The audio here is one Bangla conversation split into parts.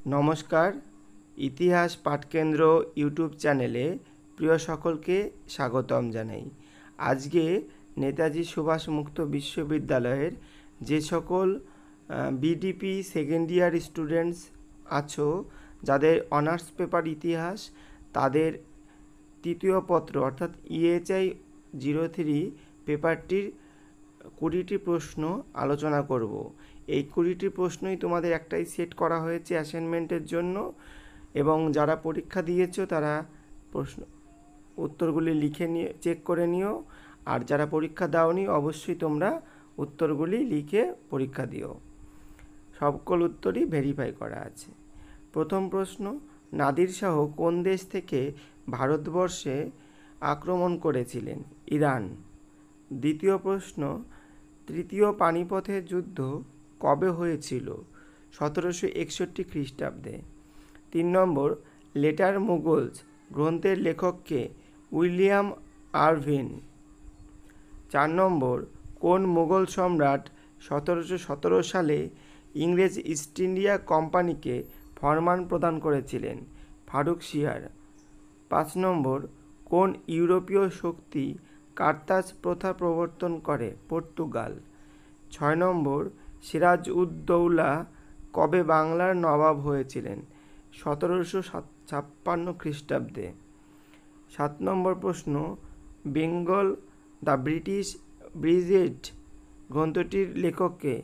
নমস্কার, ইতিহাস পাঠকেন্দ্র ইউটিউব চ্যানেলে প্রিয় সকলকে স্বাগতম জানাই। আজকে নেতাজি সুভাষ মুক্ত বিশ্ববিদ্যালয়ের যে সকল বিডিপি সেকেন্ড ইয়ার স্টুডেন্টস আছো, যাদের অনার্স পেপার ইতিহাস, তাদের তৃতীয় পত্র অর্থাৎ EHI-03 পেপারটির 20টি প্রশ্ন আলোচনা করব। এই 20টি প্রশ্নই তোমাদের একটাই সেট করা হয়েছে অ্যাসাইনমেন্টের জন্য, এবং যারা পরীক্ষা দিয়েছো তারা প্রশ্ন উত্তরগুলি লিখে নিয়ে চেক করে নিও, আর যারা পরীক্ষা দাওনি অবশ্যই তোমরা উত্তরগুলি লিখে পরীক্ষা দিও। সকল উত্তরই ভেরিফাই করা আছে। প্রথম প্রশ্ন, নাদির শাহ কোন দেশ থেকে ভারতবর্ষে আক্রমণ করেছিলেন? ইরান। দ্বিতীয় প্রশ্ন, তৃতীয় পানিপথের যুদ্ধ কবে হয়েছিল? 1761 খ্রিস্টাব্দে। 3 নম্বর, লেটার মুগলস গ্রন্থের লেখককে? William Ervine. 4 নম্বর, কোন মুঘল সম্রাট 1717 সালে ইংরেজ ইস্ট ইন্ডিয়া কোম্পানিকে ফরমান প্রদান করেছিলেন? ফারুক সিয়ার। 5 নম্বর, কোন ইউরোপীয় শক্তি কার্তাজ প্রথা প্রবর্তন করে? পর্তুগাল। 6 নম্বর, সিরাজ-উদ-দৌলা কবে বাংলার নবাব হয়েছিলেন? 1756 খ্রিস্টাব্দে। 7 নম্বর প্রশ্ন, বেঙ্গল দ্য ব্রিটিশ ব্রিজেড গ্রন্থটির লেখককে?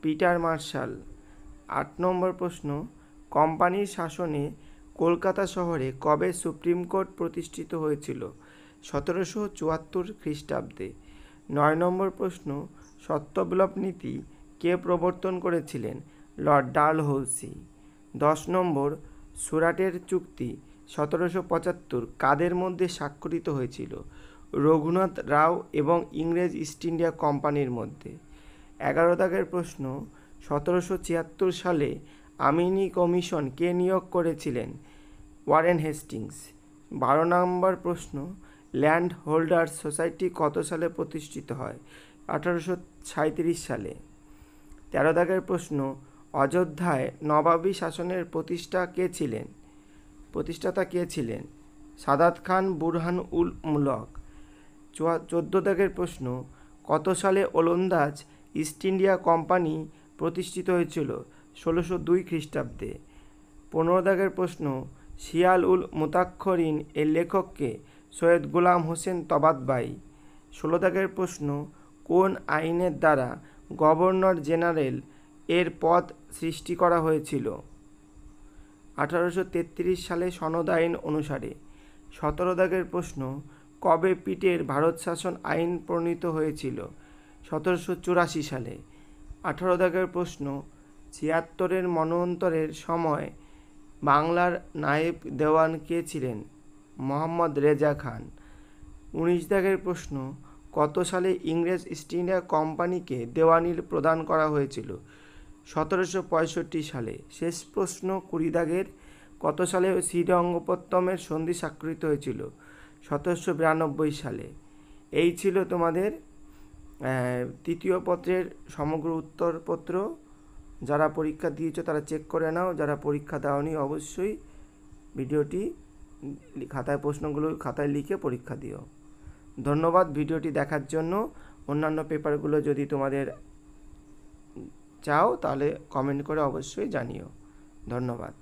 Peter martial. 8 নম্বর প্রশ্ন, কোম্পানির শাসনে কলকাতা শহরে কবে সুপ্রিম কোর্ট প্রতিষ্ঠিত হয়েছিল? 1774 খ্রিস্টাব্দে। 9 নম্বর প্রশ্ন, সত্যবিপ্লব নীতি কে প্রবর্তন করেছিলেন? লর্ড ডালহৌসি। 10 নম্বর, সুরাটের চুক্তি 1775 কাদের মধ্যে স্বাক্ষরিত হয়েছিল? রঘুনাথ রাও এবং ইংরেজ ইস্ট ইন্ডিয়া কোম্পানির মধ্যে। 11 দাগের প্রশ্ন, 1776 সালে আমিনি কমিশন কে নিয়োগ করেছিলেন? Warren Hastings. 12 নম্বর প্রশ্ন, ল্যান্ড হোল্ডার্স সোসাইটি কত সালে প্রতিষ্ঠিত হয়? 1837 সালে। 13 দাগের প্রশ্ন, অযোধ্যায় নবাবী শাসনের প্রতিষ্ঠাতা কে ছিলেন? সাদাত খান বুরহান উল মুলক। 14 দাগের প্রশ্ন, কত সালে ওলন্দাজ ইস্ট ইন্ডিয়া কোম্পানি প্রতিষ্ঠিত হয়েছিল? 1602 খ্রিস্টাব্দে। 15 দাগের প্রশ্ন, শিয়াল উল মুতাক্ষরিন এর লেখককে? সৈয়দ গোলাম হোসেন তবাতবাই। 16 দাগের প্রশ্ন, কোন আইনের দ্বারা গভর্নর জেনারেল এর পদ সৃষ্টি করা হয়েছিল? 1833 সালে সনদ আইন অনুসারে। 17 দাগের প্রশ্ন, কবে পিটের ভারত শাসন আইন প্রণীত হয়েছিল? 1784 সালে। 18 দাগের প্রশ্ন, 76 মন্বন্তরের সময় বাংলার নায়েব দেওয়ান কে ছিলেন? মোহাম্মদ রেজা খান। 19 দাগের প্রশ্ন, কত সালে ইংরেজ ইস্ট ইন্ডিয়া কোম্পানিকে দেওয়ানি প্রদান করা হয়েছিল? 1765 সালে। শেষ প্রশ্ন 20 দাগের, কত সালে শ্রীরঙ্গপত্তমের সন্ধি স্বাক্ষরিত হয়েছিল? 1792 সালে। এই ছিল তোমাদের তৃতীয় পত্রের সমগ্র উত্তরপত্র। যারা পরীক্ষা দিয়েছো তারা চেক করে নাও, যারা পরীক্ষা দাওনি অবশ্যই ভিডিওটি প্রশ্নগুলো খাতায় লিখে পরীক্ষা দিও। ধন্যবাদ ভিডিওটি দেখার জন্য। অন্যান্য পেপারগুলো যদি তোমাদের চাও তাহলে কমেন্ট করে অবশ্যই জানিও। ধন্যবাদ।